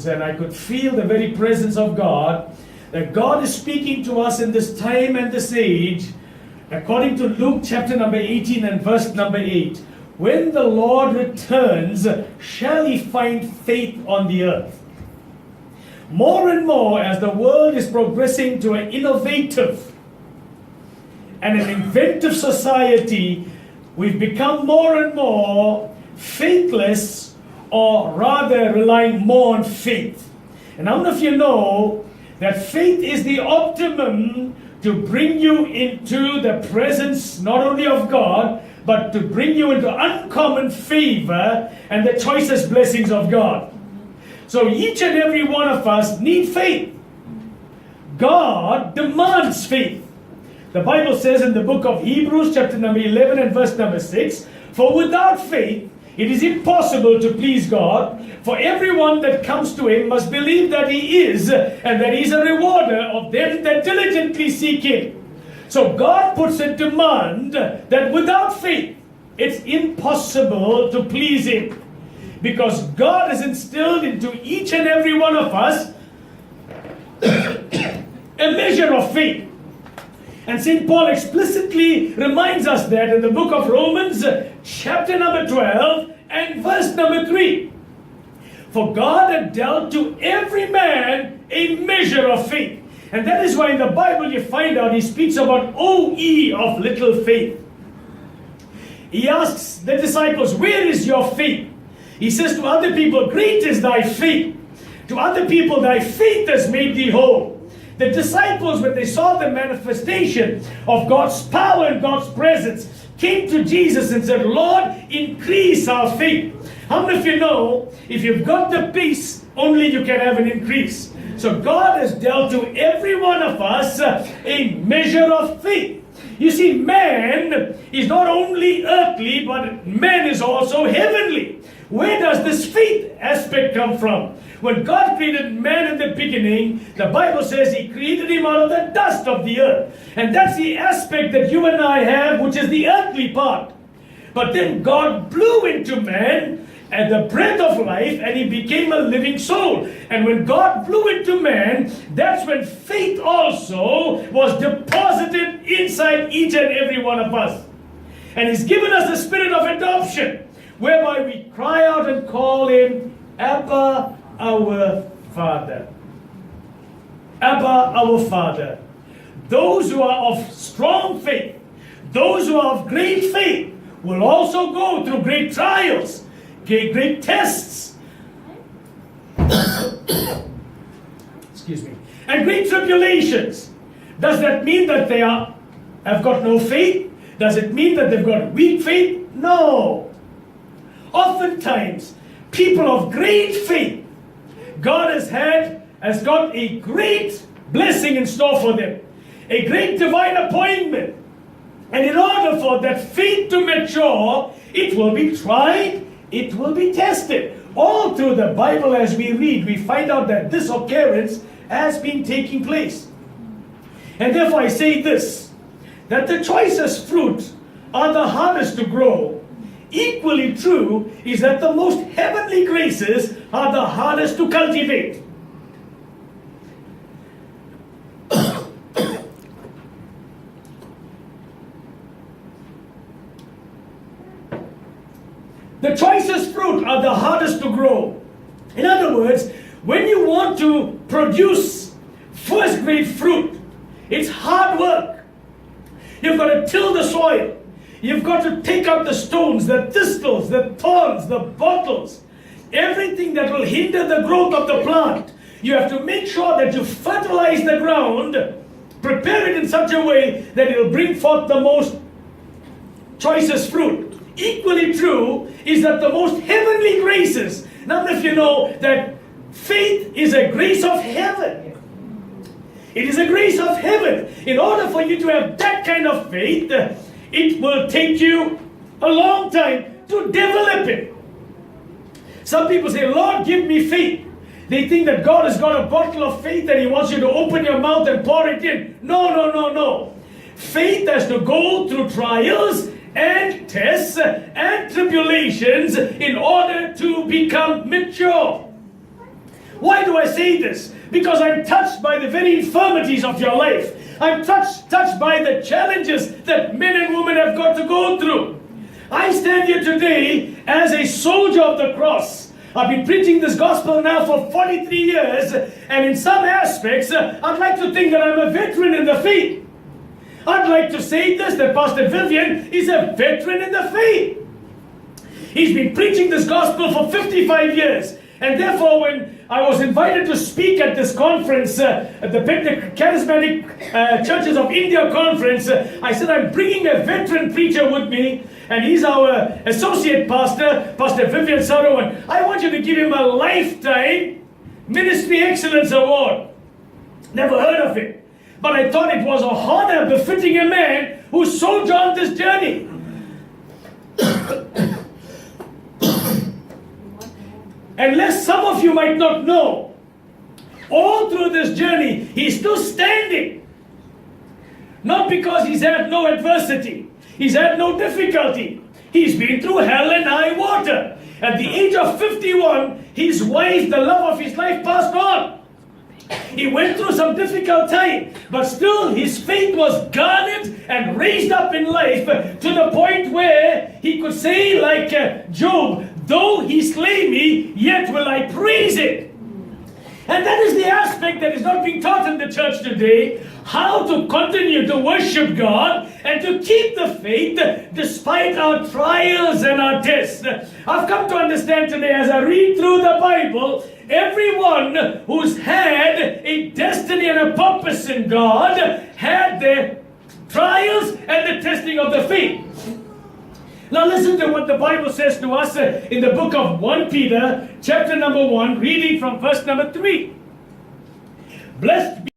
And I could feel the very presence of God, that God is speaking to us in this time and this age, according to Luke chapter number 18 and verse number 8. When the Lord returns, shall he find faith on the earth? More and more, as the world is progressing to an innovative and an inventive society, we've become more and more faithless, or rather relying more on faith. And I don't know if you know that faith is the optimum to bring you into the presence not only of God, but to bring you into uncommon favor and the choicest blessings of God. So each and every one of us need faith. God demands faith. The Bible says in the book of Hebrews chapter number 11 and verse number 6, for without faith it is impossible to please God, for everyone that comes to him must believe that he is, and that he is a rewarder of them that diligently seek him. So God puts a demand that without faith, it's impossible to please him. Because God has instilled into each and every one of us a measure of faith. And St. Paul explicitly reminds us that in the book of Romans, chapter number 12 and verse number 3. For God had dealt to every man a measure of faith. And that is why in the Bible you find out he speaks about, O ye of little faith. He asks the disciples, where is your faith? He says to other people, great is thy faith. To other people, thy faith has made thee whole. The disciples, when they saw the manifestation of God's power and God's presence, came to Jesus and said, Lord, increase our faith. How many of you know, if you've got the peace, only you can have an increase. So God has dealt to every one of us a measure of faith. You see, man is not only earthly, but man is also heavenly. Where does this faith aspect come from? When God created man in the beginning, the Bible says he created him out of the dust of the earth. And that's the aspect that you and I have, which is the earthly part. But then God blew into man and the breath of life, and he became a living soul. And when God blew into man, that's when faith also was deposited inside each and every one of us. And he's given us the spirit of adoption, whereby we cry out and call him Abba, our Father. Abba, our Father. Those who are of strong faith, those who are of great faith, will also go through great trials, great tests, excuse me, and great tribulations. Does that mean that they have got no faith? Does it mean that they've got weak faith? No. Oftentimes, people of great faith, God has got a great blessing in store for them, a great divine appointment. And in order for that faith to mature, it will be tried, it will be tested. All through the Bible as we read, we find out that this occurrence has been taking place. And therefore I say this, that the choicest fruit are the hardest to grow. Equally true is that the most heavenly graces are the hardest to cultivate. The choicest fruit are the hardest to grow. In other words, when you want to produce first-grade fruit, it's hard work. You've got to till the soil. You've got to take out the stones, the thistles, the thorns, the bottles, everything that will hinder the growth of the plant. You have to make sure that you fertilize the ground, prepare it in such a way that it will bring forth the most choicest fruit. Equally true is that the most heavenly graces. Now, if you know that faith is a grace of heaven. It is a grace of heaven. In order for you to have that kind of faith, it will take you a long time to develop it. Some people say, Lord, give me faith. They think that God has got a bottle of faith and he wants you to open your mouth and pour it in. No. Faith has to go through trials and tests and tribulations in order to become mature. Why Why do I say this? Because I'm touched by the very infirmities of your life. I'm touched by the challenges that men and women have got to go through. I stand here today as a soldier of the cross. I've been preaching this gospel now for 43 years, and in some aspects, I'd like to think that I'm a veteran in the faith. I'd like to say this, that Pastor Vivian is a veteran in the faith. He's been preaching this gospel for 55 years. And therefore, when I was invited to speak at this conference, at the Charismatic Churches of India conference, I said, I'm bringing a veteran preacher with me, and he's our associate pastor, Pastor Vivian Sarowan. I want you to give him a lifetime Ministry Excellence Award. Never heard of it. But I thought it was a honor befitting a man who sojourned this journey. Unless some of you might not know, all through this journey, he's still standing. Not because he's had no adversity. He's had no difficulty. He's been through hell and high water. At the age of 51, his wife, the love of his life, passed on. He went through some difficult time, but still his faith was guarded and raised up in life to the point where he could say, like Job, though he slay me, yet will I praise it. And that is the aspect that is not being taught in the church today. How to continue to worship God and to keep the faith despite our trials and our tests. I've come to understand today as I read through the Bible, everyone who's had a destiny and a purpose in God had their trials and the testing of the faith. Now listen to what the Bible says to us in the book of 1 Peter, chapter number 1, reading from verse number 3. Blessed be